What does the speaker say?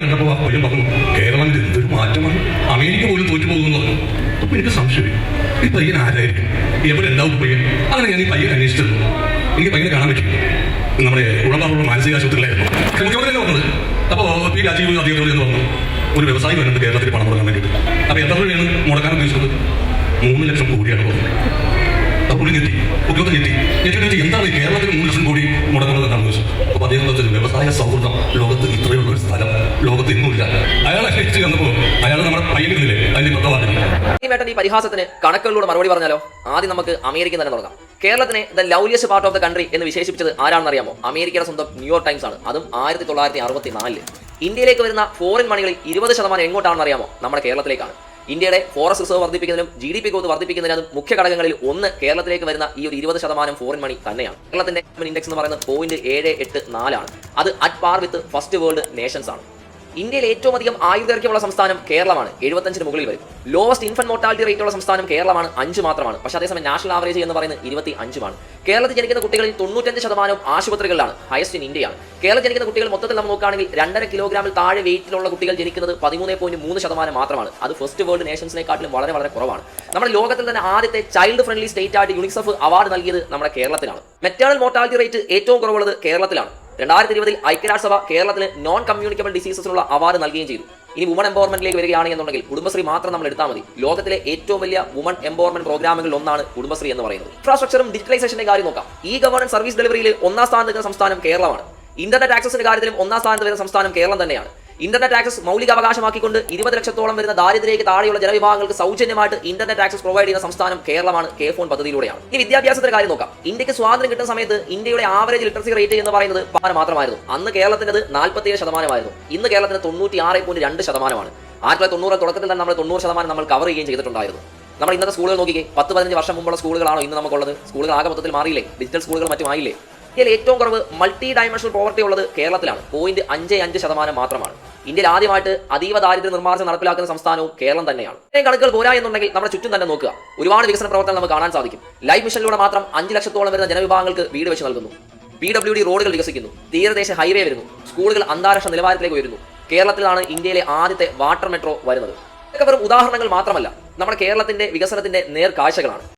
കണ്ടപ്പോൾ ആ പയ്യൻ പറഞ്ഞു, കേരളത്തിൽ എന്തൊരു മാറ്റമാണ്, അമേരിക്ക പോലും തോറ്റു പോകുമെന്ന് പറഞ്ഞു. അപ്പൊ എനിക്ക് സംശയം, ഈ പയ്യൻ ആരായിരിക്കും, എവിടെ ഉണ്ടാവും പയ്യൻ? അങ്ങനെ ഞാൻ ഈ പയ്യൻ അന്വേഷിച്ചിരുന്നു. എനിക്ക് പയ്യനെ കാണാൻ പറ്റും. നമ്മുടെ ഉളവാറുള്ള മാനസിക ആശുപത്രിയിലായിരുന്നു മുഖ്യമന്ത്രി തന്നെ പറഞ്ഞത്. അപ്പോൾ പി രാജീവ് അദ്ദേഹത്തോട് എന്ന് പറഞ്ഞു, ഒരു വ്യവസായി വരുന്നുണ്ട് കേരളത്തിൽ പണം മുടക്കാൻ വേണ്ടിയിട്ട്. അപ്പോൾ എത്ര രൂപയാണ് മുടക്കാൻ ഉദ്ദേശിച്ചത്? 3 ലക്ഷം കോടിയാണ് പറഞ്ഞത്. അപ്പോൾ ഞെട്ടി, മുഖ്യമന്ത്രി ഞെട്ടി എന്താണ് കേരളത്തിൽ 3 ലക്ഷം കോടി മുടക്കുന്നത് എന്നാണ് ചോദിച്ചത്. അപ്പോൾ അദ്ദേഹം പറഞ്ഞത്, വ്യവസായ സൗഹൃദം ലോകത്ത് ഇത്രയുള്ള ഒരു സ്ഥലം ലോകത്ത് ഇന്നുമില്ല. അയാൾ അന്വേഷിച്ച് വന്നപ്പോൾ അയാൾ നമ്മുടെ പയ്യനില്ലേ അതിന്റെ വേട്ടൻ ഈ പരിഹാസത്തിന് കണക്കുകളിലൂടെ മറുപടി പറഞ്ഞാലോ? ആദ്യം നമുക്ക് അമേരിക്ക തന്നെ തുടങ്ങാം. കേരളത്തിനെ the loveliest part of the country എന്ന് വിശേഷിപ്പിച്ചത് ആരാണെന്ന് അറിയാമോ? അമേരിക്കയുടെ സ്വന്തം ന്യൂയോർക്ക് ടൈംസ് ആണ്. അതും 1964. ഇന്ത്യയിലേക്ക് വരുന്ന ഫോറിൻ മണികളിൽ 20% എങ്ങോട്ടാണെന്ന് അറിയാമോ? നമ്മുടെ കേരളത്തിലേക്കാണ്. ഇന്ത്യയുടെ ഫോറസ്റ്റ് റിസർവ് വർദ്ധിപ്പിക്കുന്നതിനും GDP ഗ്രോത്ത് വർദ്ധിപ്പിക്കുന്നതിനും മുഖ്യ ഘടകങ്ങളിൽ ഒന്ന് കേരളത്തിലേക്ക് വരുന്ന ഈ ഒരു 20% ഫോറിൻ മണി തന്നെയാണ്. കേരളത്തിന്റെ ഇൻഡെക്സ് എന്ന് പറയുന്നത് 0.784 ആണ്. അത് at par with first world nations ആണ്. ഇന്ത്യയിൽ ഏറ്റവും അധികം ആയുർദൈർഘ്യമുള്ള സംസ്ഥാനം കേരളമാണ്, 75 മുകളിൽ വരും. ലോവസ്റ്റ് ഇൻഫന്റ് മോർട്ടാലിറ്റി റേറ്റ് ഉള്ള സംസ്ഥാനം കേരളമാണ്, 5 മാത്രമാണ്. പക്ഷേ അതേസമയം നാഷണൽ ആവറേജ് എന്ന് പറയുന്നത് 25 കേരളത്തിൽ ജനിക്കുന്ന കുട്ടികളിൽ 95% ആശുപത്രികളിലാണ്, ഹയസ്റ്റ് ഇൻ ഇന്ത്യയാണ്. കേരളത്തിൽ ജനിക്കുന്ന കുട്ടികൾ മൊത്തത്തിൽ നമ്മൾ നോക്കുകയാണെങ്കിൽ 2.5 കിലോഗ്രാമിൽ താഴെ വെയിറ്റിലുള്ള കുട്ടികൾ ജനിക്കുന്നത് 13.3% മാത്രമാണ്. അത് ഫസ്റ്റ് വേൾഡ് നേഷൻസിനെക്കാട്ടിലും വളരെ വളരെ കുറവാണ്. നമ്മുടെ ലോകത്തിൽ തന്നെ ആദ്യത്തെ ചൈൽഡ് ഫ്രണ്ട്ലി സ്റ്റേറ്റ് ആയിട്ട് യുണിസെഫ് അവാർഡ് നൽകിയത് നമ്മുടെ കേരളത്തിലാണ്. മെറ്റേണൽ മോർട്ടാലിറ്റി റേറ്റ് ഏറ്റവും കുറവുള്ളത് കേരളത്തിലാണ്. 2020 ഐക്യരാഷ്ട്രസഭ കേരളത്തിന് നോൺ കമ്മ്യൂണിക്കബിൾ ഡിസീസസിനുള്ള അവാർഡ് നൽകുകയും ചെയ്തു. ഇനി വുമൺ എംപവർമെന്റിലേക്ക് വരികയാണെന്നുണ്ടെങ്കിൽ കുടുംബശ്രീ മാത്രം നമ്മൾ എടുത്താൽ മതി. ലോകത്തിലെ ഏറ്റവും വലിയ വുമൺ എംപവർമെന്റ് പ്രോഗ്രാമുകളിൽ ഒന്നാണ് കുടുംബശ്രീ എന്ന് പറയുന്നത്. ഇൻഫ്രാസ്ട്രക്ചറും ഡിജിറ്റലൈസേഷന്റെ കാര്യം നോക്കാം. ഈ ഗവർണൻസ് സർവീസ് ഡെലിവറിയിൽ 1ാം സ്ഥാനത്ത് നിൽക്കുന്ന സംസ്ഥാനം കേരളമാണ്. ഇന്റർനെറ്റ് ആക്സസിന്റെ കാര്യത്തിലും 1ാം സ്ഥാനത്ത് വരുന്ന സംസ്ഥാനം കേരളം തന്നെയാണ്. ഇന്റർനെറ്റ് ആക്സസ് മൗലിക അവകാശമാക്കിക്കൊണ്ട് 20 ലക്ഷത്തോളം വരുന്ന ദാരിദ്ര്യരേഖയ്ക്ക് താഴെയുള്ള ജനവിഭാഗങ്ങൾക്ക് സൗജന്യമായിട്ട് ഇന്റർനെറ്റ് ആക്സസ് പ്രൊവൈഡ് ചെയ്യുന്ന സംസ്ഥാനം കേരളമാണ്, K-Phone പദ്ധതിയിലൂടെയാണ്. ഈ വിദ്യാഭ്യാസത്തിന്റെ കാര്യം നോക്കാം. ഇന്ത്യക്ക് സ്വാതന്ത്ര്യം കിട്ടുന്ന സമയത്ത് ഇന്ത്യയുടെ ആവറേജ് ലിറ്ററസി റേറ്റ് എന്ന് പറയുന്നത് 10 മാത്രമായിരുന്നു. അന്ന് കേരളത്തിൻ്റെത് 47%. ഇന്ന് കേരളത്തിന് 96.2%. 1990 തുടക്കത്തിൽ തന്നെ നമ്മൾ 90% നമ്മൾ കവർ ചെയ്യുകയും ചെയ്തിട്ടുണ്ടായിരുന്നു. നമ്മൾ ഇന്നത്തെ സ്കൂളുകൾ നോക്കിക്കേ, 10-15 വർഷം മുമ്പുള്ള സ്കൂളുകളാണോ ഇന്ന് നമുക്കുള്ളത്? സ്കൂളുകൾ ആകെ മൊത്തത്തിൽ മാറിയില്ലേ? ഡിജിറ്റൽ സ്കൂളുകൾ മറ്റുമായില്ലേ? ഇന്ത്യയിൽ ഏറ്റവും കുറവ് മൾട്ടി ഡയമെൻഷണൽ പോവർട്ടി ഉള്ളത് കേരളത്തിലാണ്, 0.55% മാത്രമാണ്. ഇന്ത്യയിൽ ആദ്യമായിട്ട് അതീവ ദാരിദ്ര്യ നിർമ്മാർജ്ജനം നടപ്പിലാക്കുന്ന സംസ്ഥാനവും കേരളം തന്നെയാണ്. ഇത്രയും കണക്കുകൾ പോരാ എന്നുണ്ടെങ്കിൽ നമ്മുടെ ചുറ്റും തന്നെ നോക്കുക, ഒരുപാട് വികസന പ്രവർത്തനങ്ങൾ നമുക്ക് കാണാൻ സാധിക്കും. ലൈഫ് മിഷനിലൂടെ മാത്രം 5 ലക്ഷത്തോളം വരുന്ന ജനവിഭാഗങ്ങൾക്ക് വീട് വെച്ച് നൽകുന്നു. PWD റോഡുകൾ വികസിക്കുന്നു. തീരദേശ ഹൈവേ വരുന്നു. സ്കൂളുകൾ അന്താരാഷ്ട്ര നിലവാരത്തിലേക്ക് വരുന്നു. കേരളത്തിലാണ് ഇന്ത്യയിലെ ആദ്യത്തെ വാട്ടർ മെട്രോ വരുന്നത്. ഇതൊക്കെ വെറും ഉദാഹരണങ്ങൾ മാത്രമല്ല, നമ്മുടെ കേരളത്തിന്റെ വികസനത്തിന്റെ നേർക്കാഴ്ചകളാണ്.